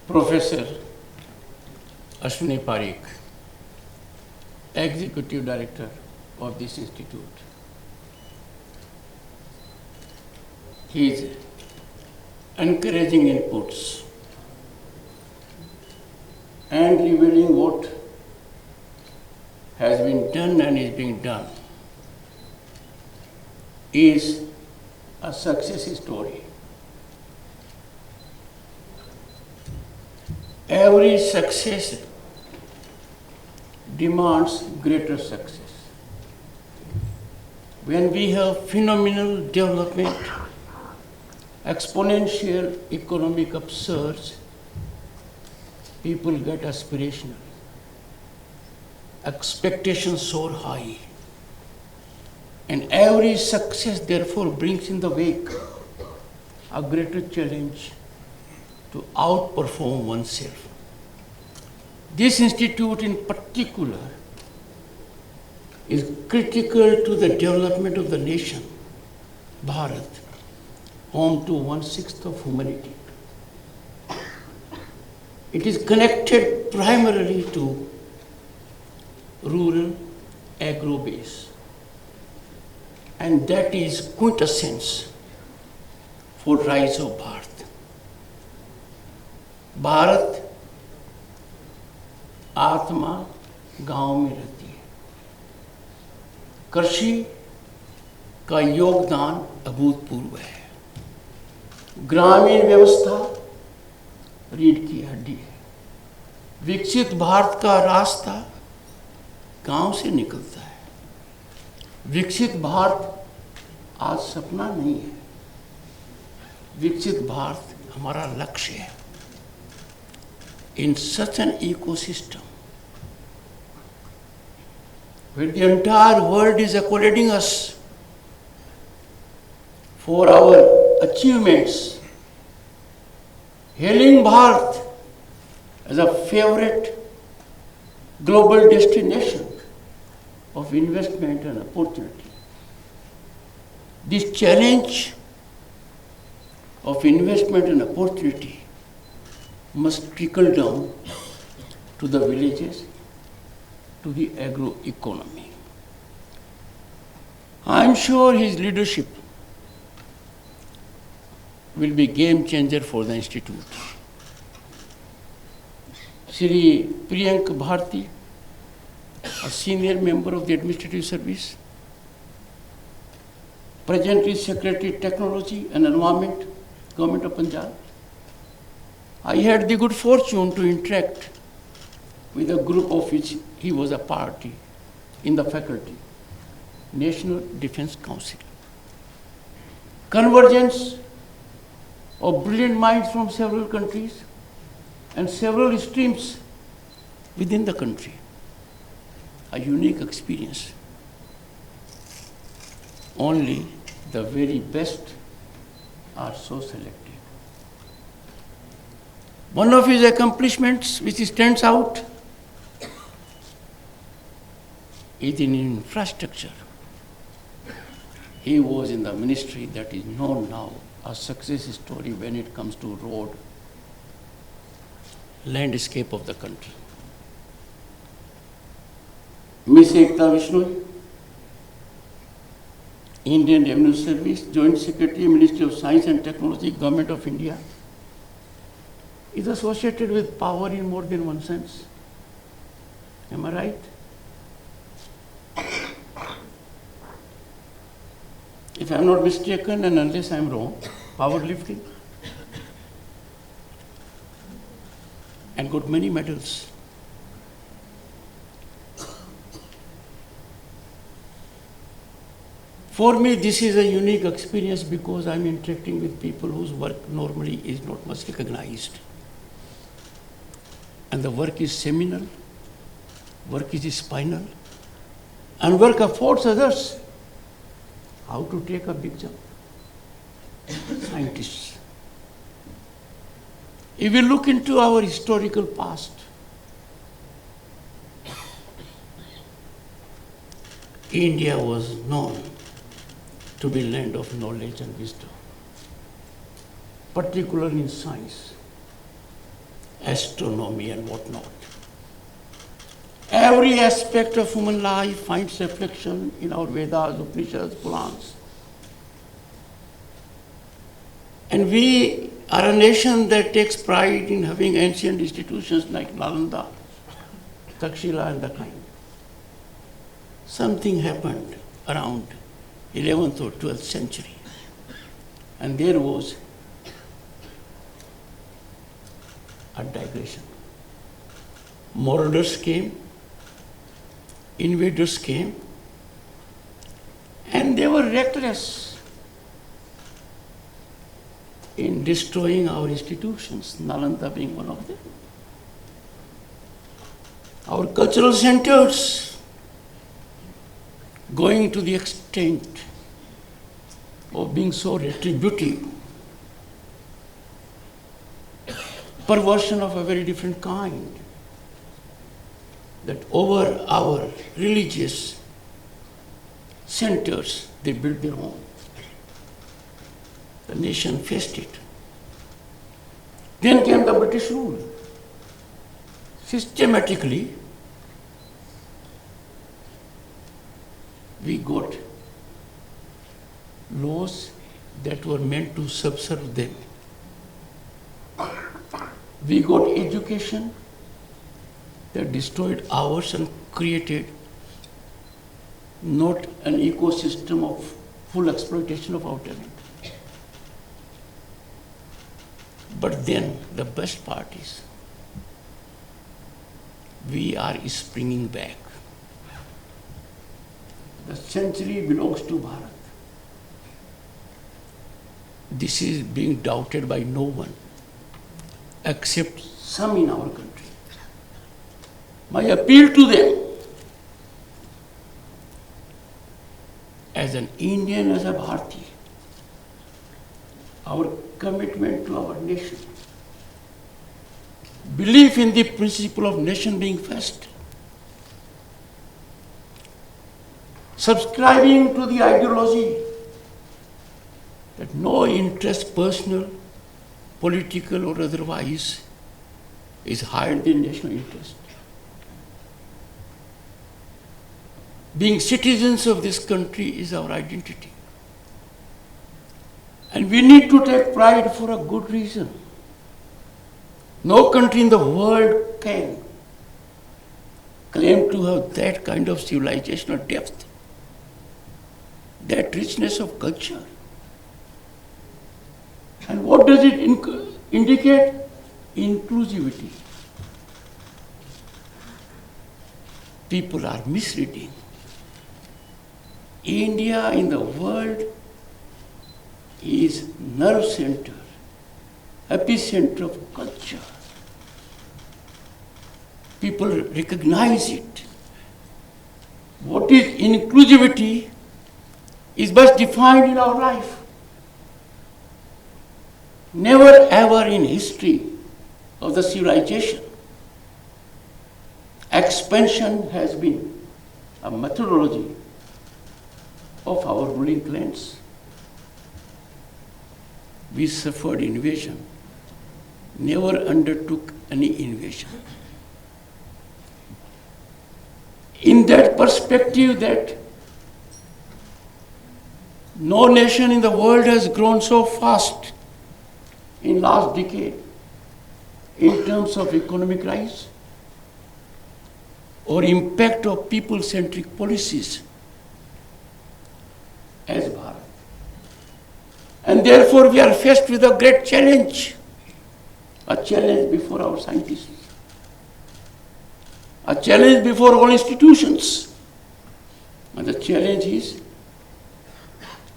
Professor Ashwini Parikh, Executive Director of this institute. He is encouraging inputs and revealing what has been done and is being done is a success story. Every success demands greater success. When we have phenomenal development, exponential economic upsurge, people get aspirational. Expectations soar high. And every success therefore brings in the wake a greater challenge to outperform oneself. This institute in particular is critical to the development of the nation, Bharat, home to 1/6 of humanity. It is connected primarily to rural agro-base, and that is quintessence for rise of Bharat. Bharat आत्मा गांव में रहती है। कृषि का योगदान अभूतपूर्व है। ग्रामीण व्यवस्था रीढ़ की हड्डी है। विकसित भारत का रास्ता गांव से निकलता है। विकसित भारत आज सपना नहीं है। विकसित भारत हमारा लक्ष्य है। In such an ecosystem, where the entire world is accolating us for our achievements, hailing Bharat as a favorite global destination of investment and opportunity. This challenge of investment and opportunity must trickle down to the villages, to the agro-economy. I am sure his leadership will be game changer for the institute. Shri Priyank Bharti, a senior member of the administrative service, presently Secretary Technology and Environment, Government of Punjab. I had the good fortune to interact with a group of which he was a party in the faculty, National Defense Council. Convergence of brilliant minds from several countries and several streams within the country. A unique experience. Only the very best are so selected. One of his accomplishments which stands out is in infrastructure. He was in the ministry that is known now a success story when it comes to road, landscape of the country. Miss Ekta Vishnu, Indian Revenue Service, Joint Secretary, Ministry of Science and Technology, Government of India, is associated with power in more than one sense. Am I right? If I am not mistaken, and unless I am wrong, powerlifting, and got many medals. For me, this is a unique experience because I am interacting with people whose work normally is not much recognized. And the work is seminal, work is spinal, and work affords others how to take a big jump. Scientists. If we look into our historical past, India was known to be land of knowledge and wisdom, particularly in science. astronomy and whatnot. Every aspect of human life finds reflection in our Vedas, Upanishads, Purans. And we are a nation that takes pride in having ancient institutions like Nalanda, Takshila, and the kind. Something happened around 11th or 12th century, and there was a digression. Marauders came, invaders came, and they were reckless in destroying our institutions, Nalanda being one of them. Our cultural centers, going to the extent of being so retributive, perversion of a very different kind, that over our religious centers, they built their own. The nation faced it. Then came the British rule. Systematically, we got laws that were meant to subserve them. We got education that destroyed ours and created not an ecosystem of full exploitation of our talent. But then the best part is we are springing back. The century belongs to Bharat. This is being doubted by no one except some in our country. My appeal to them, as an Indian, as a Bharati, our commitment to our nation, belief in the principle of nation being first, subscribing to the ideology that no interest, personal, political or otherwise, is higher than national interest. Being citizens of this country is our identity. And we need to take pride for a good reason. No country in the world can claim to have that kind of civilizational depth, that richness of culture. And what does it indicate? Inclusivity. People are misreading. India in the world is nerve center, epicenter of culture. People recognize it. What is inclusivity is best defined in our life. Never ever in history of the civilization, expansion has been a methodology of our ruling clans. We suffered invasion, never undertook any invasion. In that perspective, that no nation in the world has grown so fast in last decade in terms of economic rise or impact of people-centric policies as Bharat. And therefore we are faced with a great challenge, a challenge before our scientists, a challenge before all institutions. And the challenge is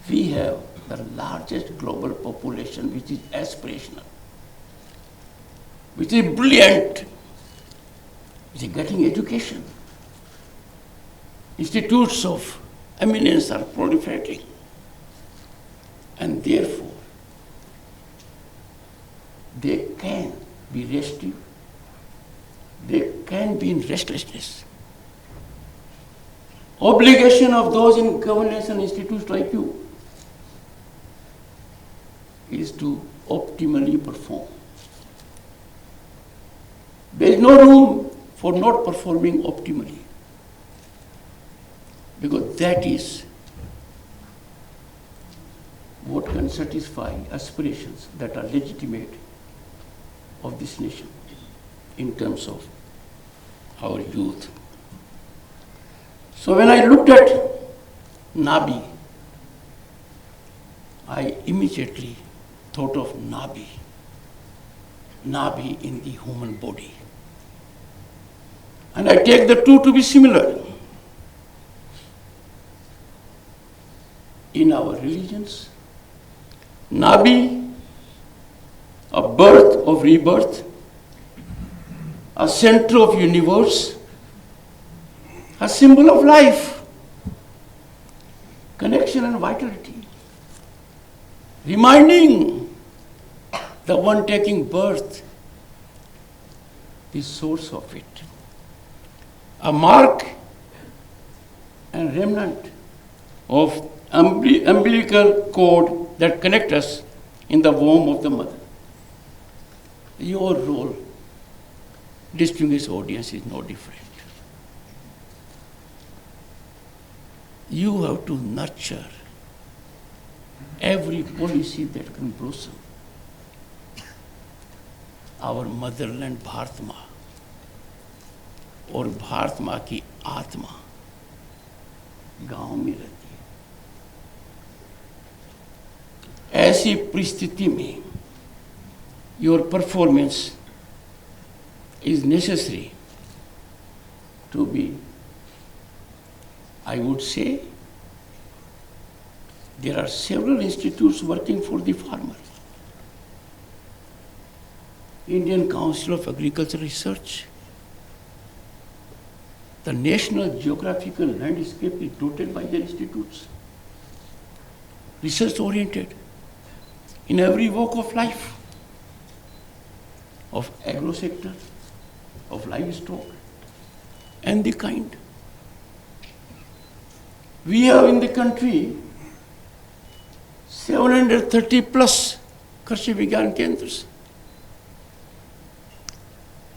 we have the largest global population which is aspirational, which is brilliant, which is getting education. Institutes of eminence are proliferating. And therefore, they can be restive, they can be in restlessness. Obligation of those in governance and institutes like you is to optimally perform. There is no room for not performing optimally, because that is what can satisfy aspirations that are legitimate of this nation in terms of our youth. So when I looked at Nabi, I immediately thought of Nabi in the human body. And I take the two to be similar. In our religions, Nabi, a birth of rebirth, a center of universe, a symbol of life, connection and vitality, reminding the one taking birth, the source of it, a mark and remnant of umbilical cord that connect us in the womb of the mother. Your role, distinguished audience, is no different. You have to nurture every policy that can blossom. Our motherland Bharat माँ और भारत माँ की आत्मा गांव में रहती है। ऐसी परिस्थिति में your performance is necessary to be, I would say, there are several institutes working for the farmer. Indian Council of Agricultural Research. The national geographical landscape is dotted by the institutes, research-oriented, in every walk of life, of agro sector, of livestock, and the kind. We have in the country 730 plus Krishi Vigyan Kendras.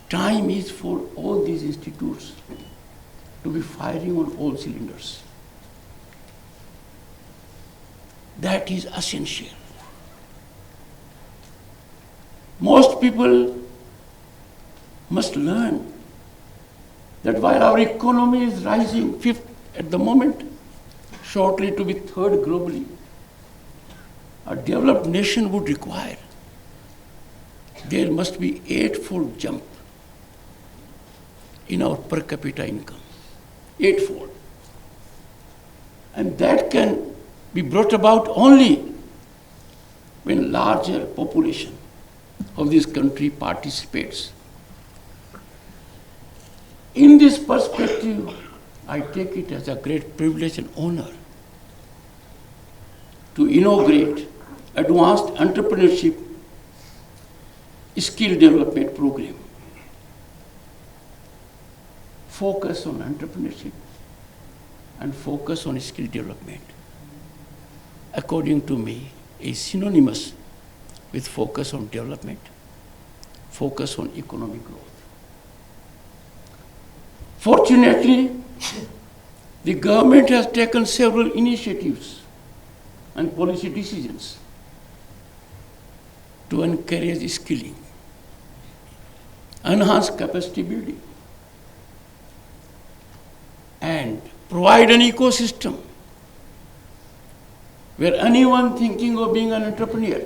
Time is for all these institutes to be firing on all cylinders. That is essential. Most people must learn that while our economy is rising fifth at the moment, shortly to be third globally, a developed nation would require there must be 8-fold jump in our per capita income. 8-fold. And that can be brought about only when larger population of this country participates. In this perspective, I take it as a great privilege and honor to inaugurate Advanced Entrepreneurship Skill Development Program. Focus on entrepreneurship and focus on skill development, according to me, is synonymous with focus on development, focus on economic growth. Fortunately, the government has taken several initiatives and policy decisions to encourage skilling, enhance capacity building, and provide an ecosystem where anyone thinking of being an entrepreneur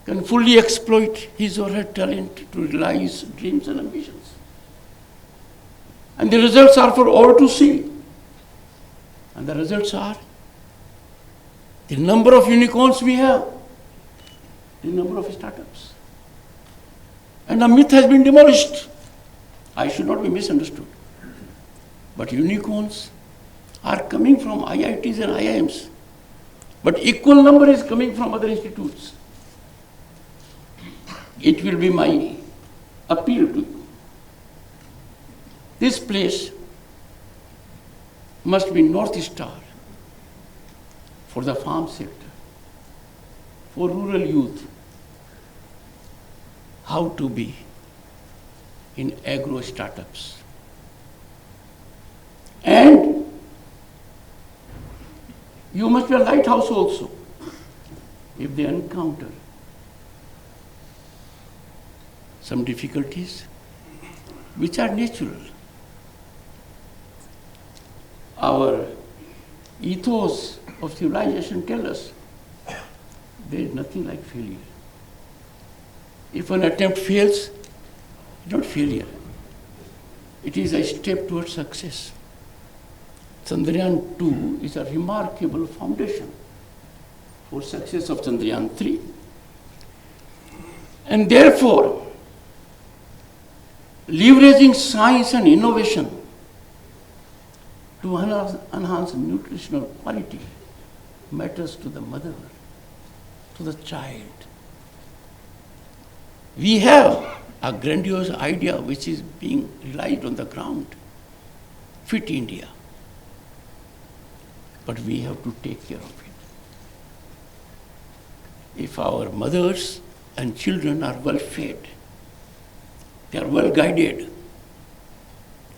can fully exploit his or her talent to realize dreams and ambitions. And the results are for all to see. And the results are the number of unicorns we have, the number of startups. And the myth has been demolished. I should not be misunderstood. But unicorns are coming from IITs and IIMs. But equal number is coming from other institutes. It will be my appeal to you. This place must be North Star for the farm sector, for rural youth, how to be in agro startups. And you must be a lighthouse also if they encounter some difficulties which are natural. Our ethos of civilization tells us there is nothing like failure. If an attempt fails, it's not failure. It is a step towards success. Chandrayaan 2 is a remarkable foundation for success of Chandrayaan 3. And therefore, leveraging science and innovation to enhance nutritional quality matters to the mother, to the child. We have a grandiose idea which is being realized on the ground, Fit India. But we have to take care of it. If our mothers and children are well fed, they are well guided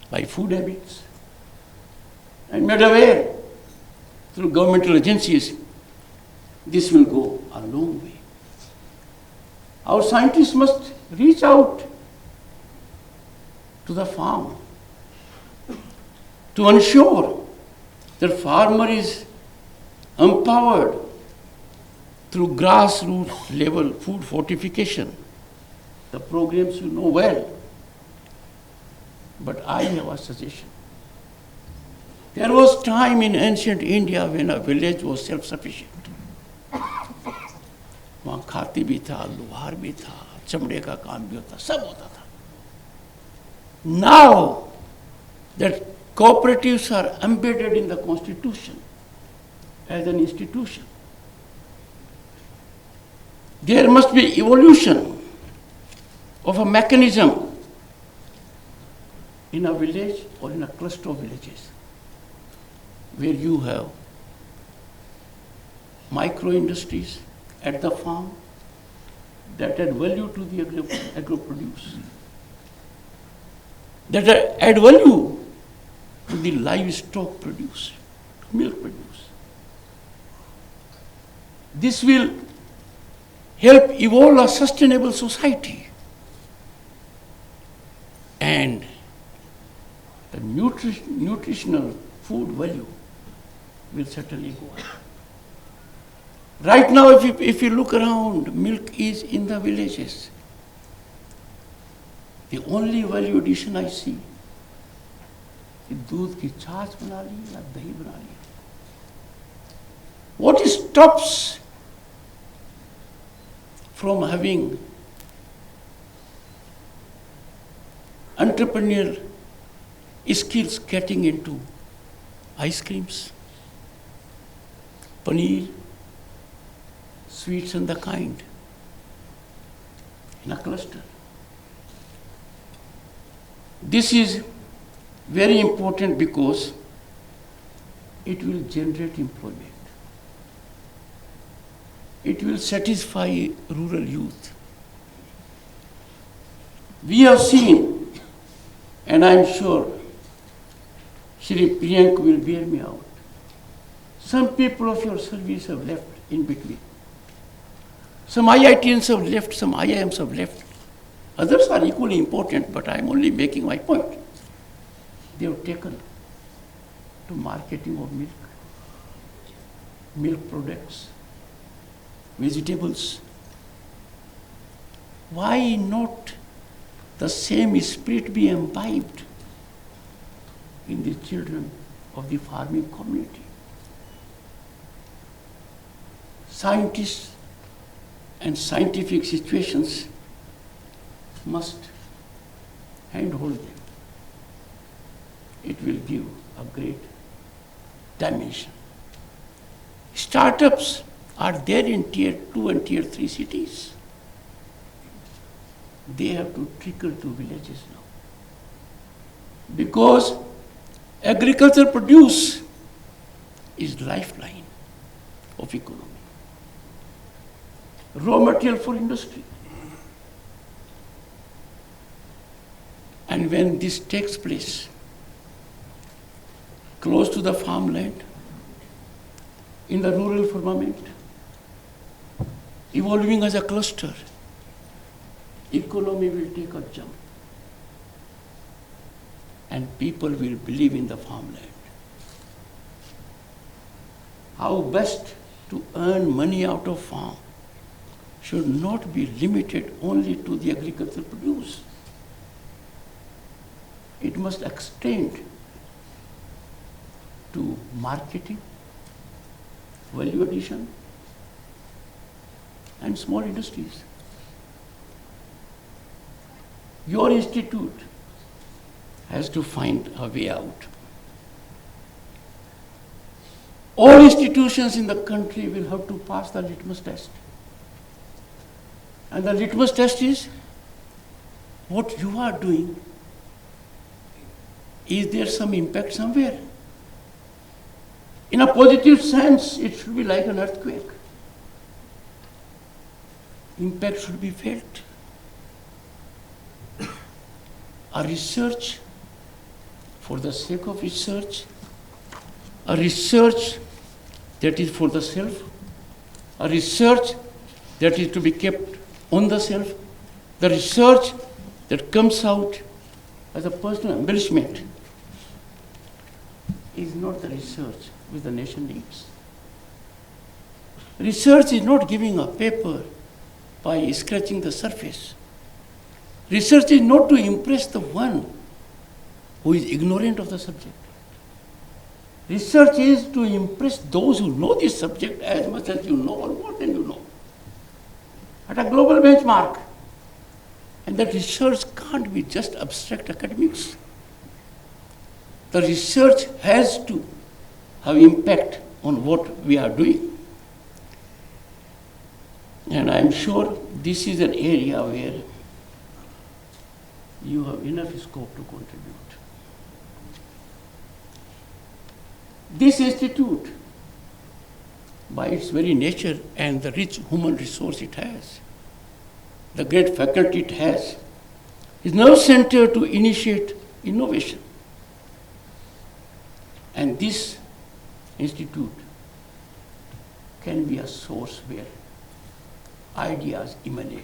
by food habits and made aware through governmental agencies, this will go a long way. Our scientists must reach out to the farm to ensure that farmer is empowered through grassroots level food fortification. The programs you know well. But I have a suggestion. There was time in ancient India when a village was self-sufficient. वहाँ खाती भी था, लोहार भी था, चमड़े का काम भी होता, सब होता था. Now that cooperatives are embedded in the constitution as an institution, there must be evolution of a mechanism in a village or in a cluster of villages where you have micro industries at the farm that add value to the agro-produce, that add value to the livestock produce, to milk produce. This will help evolve a sustainable society, and the nutritional food value will certainly go up. Right now, if you look around, milk is in the villages. The only value addition I see is दूध की छाछ बना ली या दही बना ली. What stops from having entrepreneurial skills getting into ice creams, paneer, sweets and the kind in a cluster? This is very important because it will generate employment. It will satisfy rural youth. We have seen, and I am sure Shri Priyank will bear me out, some people of your service have left in between. Some IITians have left, some IIMs have left. Others are equally important, but I am only making my point. They have taken to marketing of milk, milk products, vegetables. Why not the same spirit be imbibed in the children of the farming community? Scientists and scientific situations must handhold them. It will give a great dimension. Startups are there in tier 2 and tier 3 cities. They have to trickle to villages now. Because agricultural produce is lifeline of economy. Raw material for industry. And when this takes place, close to the farmland, in the rural firmament, evolving as a cluster, economy will take a jump. And people will believe in the farmland. How best to earn money out of farm should not be limited only to the agricultural produce. It must extend to marketing, value addition, and small industries. Your institute has to find a way out. All institutions in the country will have to pass the litmus test. And the litmus test is, what you are doing, is there some impact somewhere? In a positive sense, it should be like an earthquake. Impact should be felt. A research for the sake of research, a research that is for the self, a research that is to be kept on the self, the research that comes out as a personal embellishment is not the research which the nation needs. Research is not giving a paper by scratching the surface. Research is not to impress the one who is ignorant of the subject. Research is to impress those who know this subject as much as you know or more than you know, at a global benchmark. And that research can't be just abstract academics. The research has to have impact on what we are doing. And I'm sure this is an area where you have enough scope to contribute. This institute, by its very nature and the rich human resource it has, the great faculty it has, is now centered to initiate innovation. And this institute can be a source where ideas emanate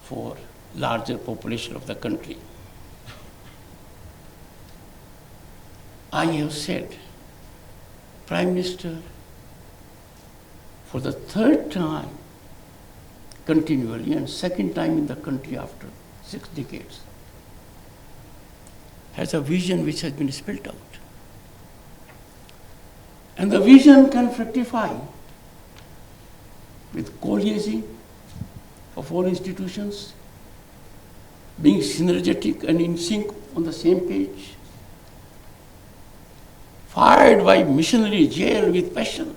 for larger population of the country. I have said, Prime Minister, for the third time continually and second time in the country after 6 decades, has a vision which has been spelled out. And the vision can fructify with coalescing of all institutions, being synergetic and in sync on the same page, fired by missionary zeal with passion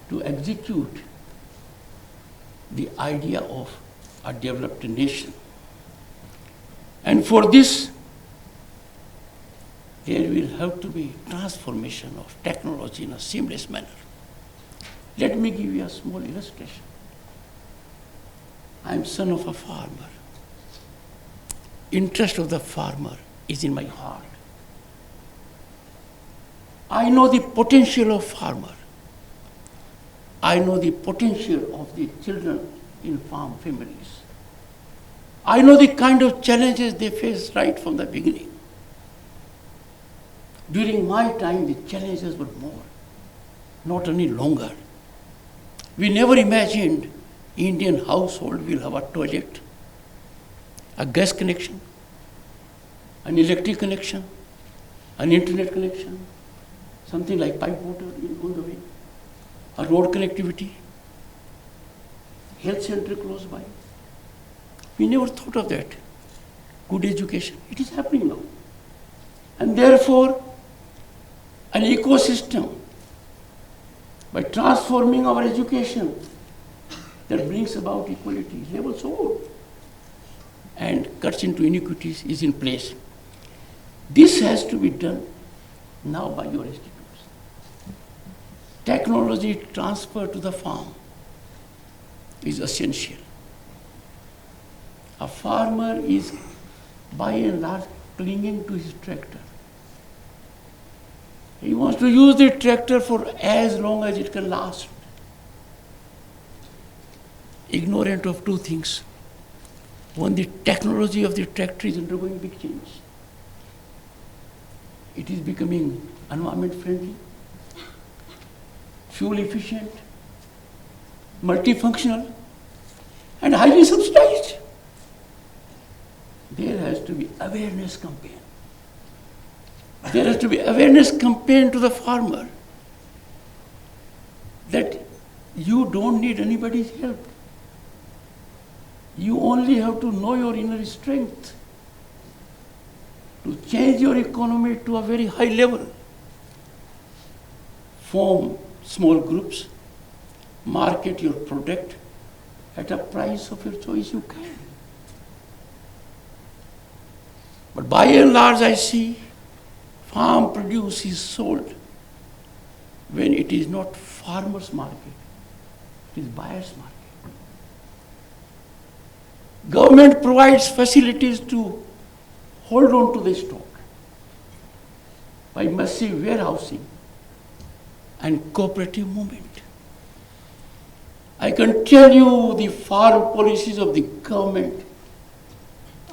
to execute the idea of a developed nation. And for this, there will have to be transformation of technology in a seamless manner. Let me give you a small illustration. I am son of a farmer. Interest of the farmer is in my heart. I know the potential of farmer. I know the potential of the children in farm families. I know the kind of challenges they face right from the beginning. During my time, the challenges were more, not any longer. We never imagined Indian household will have a toilet, a gas connection, an electric connection, an internet connection, something like pipe water on the way, a road connectivity, health center close by. We never thought of that. Good education, it is happening now. And therefore, an ecosystem, by transforming our education, that brings about equality, level so and cuts into inequities is in place. This has to be done now by your institutes. Technology transfer to the farm is essential. A farmer is by and large clinging to his tractor. He wants to use the tractor for as long as it can last. Ignorant of two things. One, the technology of the tractor is undergoing big change. It is becoming environment friendly, fuel efficient, multifunctional, and highly subsidized. There has to be awareness campaign. There has to be awareness campaign to the farmer that you don't need anybody's help. You only have to know your inner strength to change your economy to a very high level. Form small groups, market your product at a price of your choice you can. But by and large, I see farm produce is sold when it is not farmer's market, it is buyer's market. Government provides facilities to hold on to the stock by massive warehousing and cooperative movement. I can tell you the farm policies of the government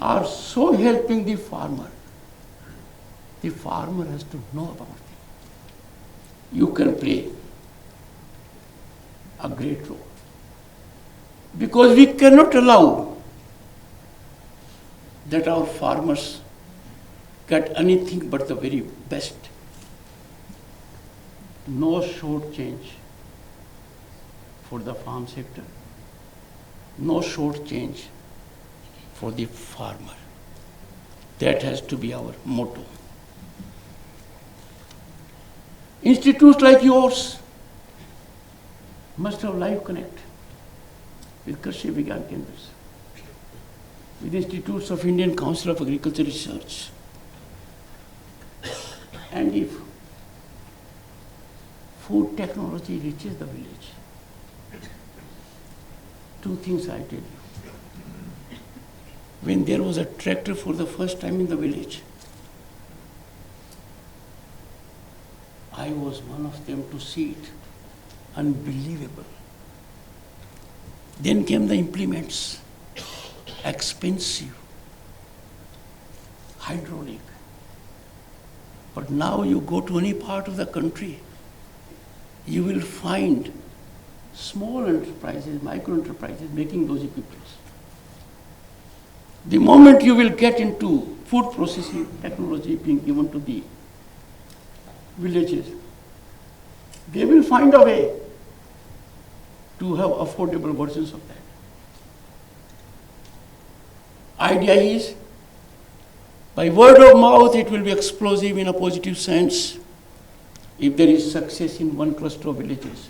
are so helping the farmer. The farmer has to know about it. You can play a great role. Because we cannot allow that our farmers get anything but the very best. No short change for the farm sector. No short change for the farmer. That has to be our motto. Institutes like yours must have live connect with Krishi Vigyan Kendras, with institutes of Indian Council of Agriculture Research. And if food technology reaches the village, two things I tell you. When there was a tractor for the first time in the village, I was one of them to see it. Unbelievable. Then came the implements, expensive, hydraulic. But now you go to any part of the country, you will find small enterprises, micro enterprises making those equipments. The moment you will get into food processing technology being given to the villages, they will find a way to have affordable versions of that. Idea is, by word of mouth, it will be explosive in a positive sense if there is success in one cluster of villages.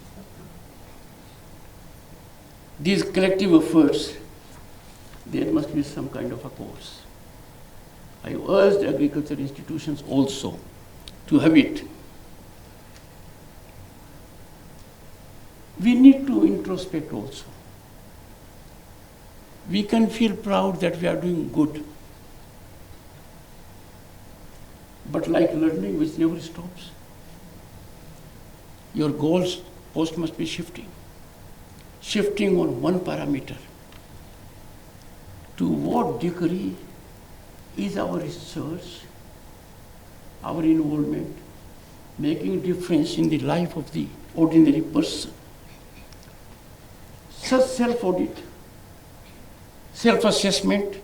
These collective efforts, there must be some kind of a course. I urged agriculture institutions also to have it. We need to introspect also. We can feel proud that we are doing good. But like learning which never stops, your goals post must be shifting. Shifting on one parameter. To what degree is our research, our involvement, making a difference in the life of the ordinary person? Such self-audit, self-assessment,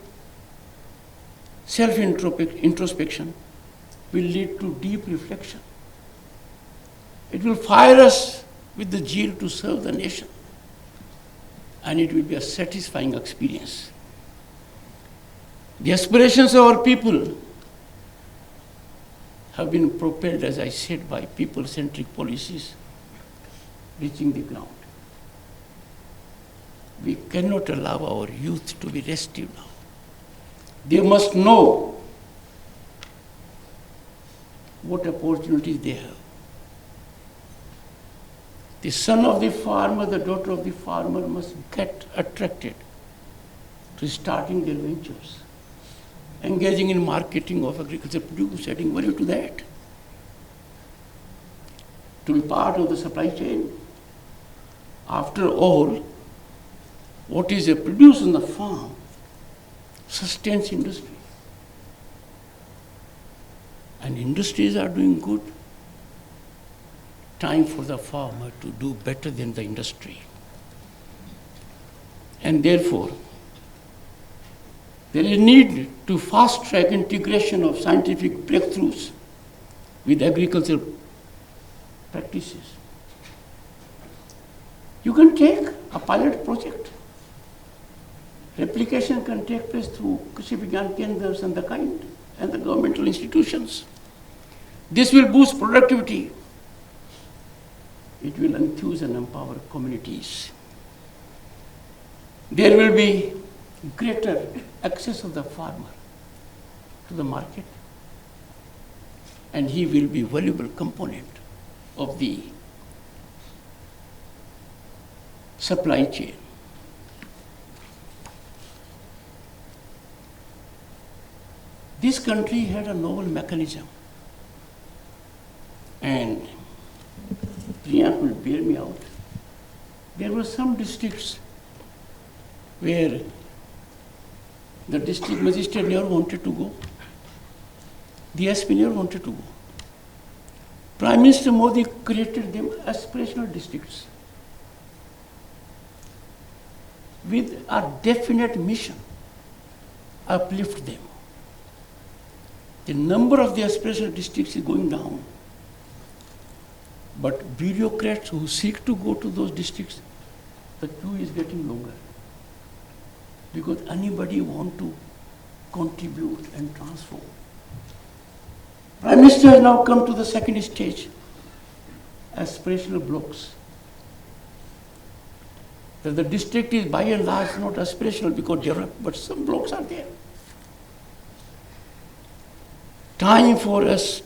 self-introspection will lead to deep reflection. It will fire us with the zeal to serve the nation, and it will be a satisfying experience. The aspirations of our people have been propelled, as I said, by people-centric policies reaching the ground. We cannot allow our youth to be restive now. They must know what opportunities they have. The son of the farmer, the daughter of the farmer must get attracted to starting their ventures, engaging in marketing of agriculture produce, adding value to that, to be part of the supply chain. After all, what is produced on the farm sustains industry. And industries are doing good. Time for the farmer to do better than the industry. And therefore, there is need to fast-track integration of scientific breakthroughs with agricultural practices. You can take a pilot project. Replication can take place through Krishi Vigyan Kendras and the kind, and the governmental institutions. This will boost productivity. It will enthuse and empower communities. There will be greater access of the farmer to the market, and he will be a valuable component of the supply chain. This country had a novel mechanism, and Priyank will bear me out. There were some districts where the district magistrate never wanted to go. The SP never wanted to go. Prime Minister Modi created them aspirational districts with a definite mission, uplift them. The number of the aspirational districts is going down. But bureaucrats who seek to go to those districts, the queue is getting longer. Because anybody want to contribute and transform. Prime Minister has now come to the second stage, aspirational blocks. That the district is by and large not aspirational because developed, but some blocks are there. Time for us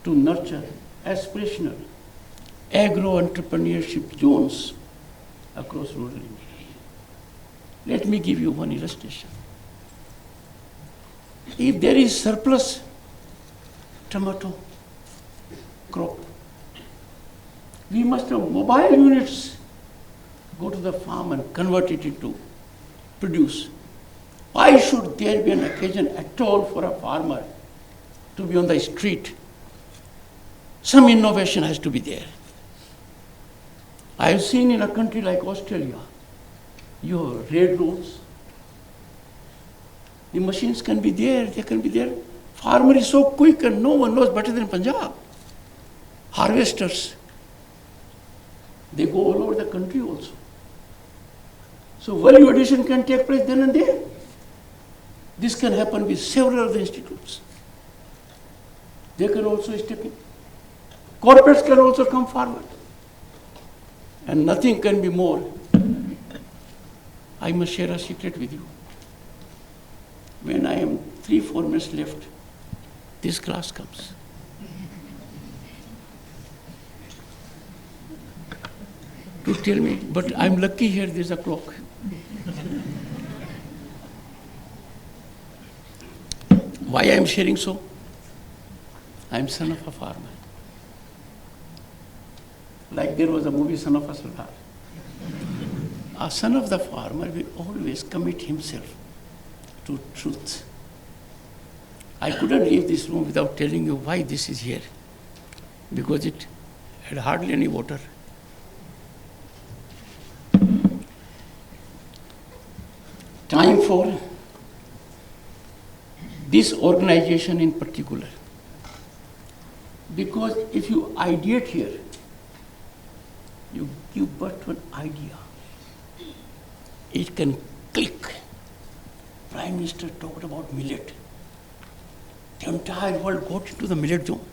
to nurture aspirational agro-entrepreneurship zones across rural India. Let me give you one illustration. If there is surplus tomato crop, we must have mobile units go to the farm and convert it into produce. Why should there be an occasion at all for a farmer to be on the street? Some innovation has to be there. I have seen in a country like Australia, you have red roads. The machines can be there, they can be there. Farmer is so quick and no one knows better than Punjab. Harvesters, they go all over the country also. So value addition can take place then and there. This can happen with several other institutes. They can also step in. Corporates can also come forward. And nothing can be more. I must share a secret with you. When I am 3-4 minutes left, this class comes. To tell me, but I'm lucky here, there's a clock. Why I am sharing so? I am son of a farmer. Like there was a movie, Son of a Sardar. A son of the farmer will always commit himself to truth. I couldn't leave this room without telling you why this is here. Because it had hardly any water. Time for this organization in particular. Because if you ideate here, you give birth to an idea. It can click. Prime Minister talked about millet. The entire world got into the millet zone.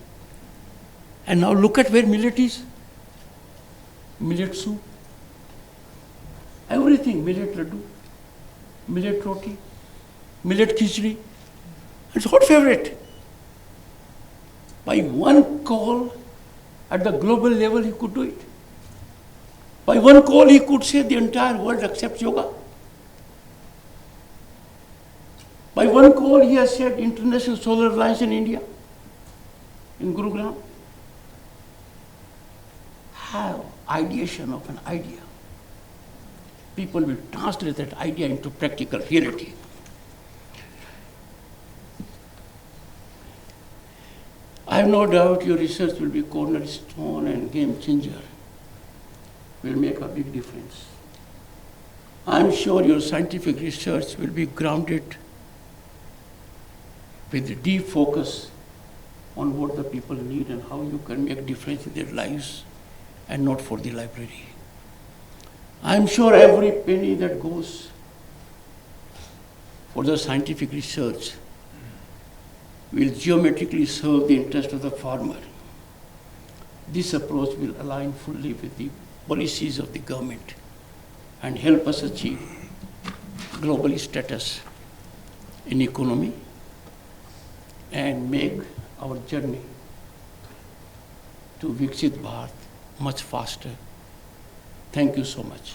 And now look at where millet is. Millet soup. Everything, millet laddu, millet roti, millet khichdi. It's hot favorite. By one call at the global level, he could do it. By one call, he could say the entire world accepts yoga. By one call, he has said International Solar Alliance in India, in Gurugram, have ideation of an idea. People will translate that idea into practical reality. I have no doubt your research will be cornerstone and game changer, will make a big difference. I am sure your scientific research will be grounded with a deep focus on what the people need and how you can make a difference in their lives and not for the library. I am sure every penny that goes for the scientific research will geometrically serve the interest of the farmer. This approach will align fully with the policies of the government and help us achieve global status in economy and make our journey to Viksit Bharat much faster. Thank you so much.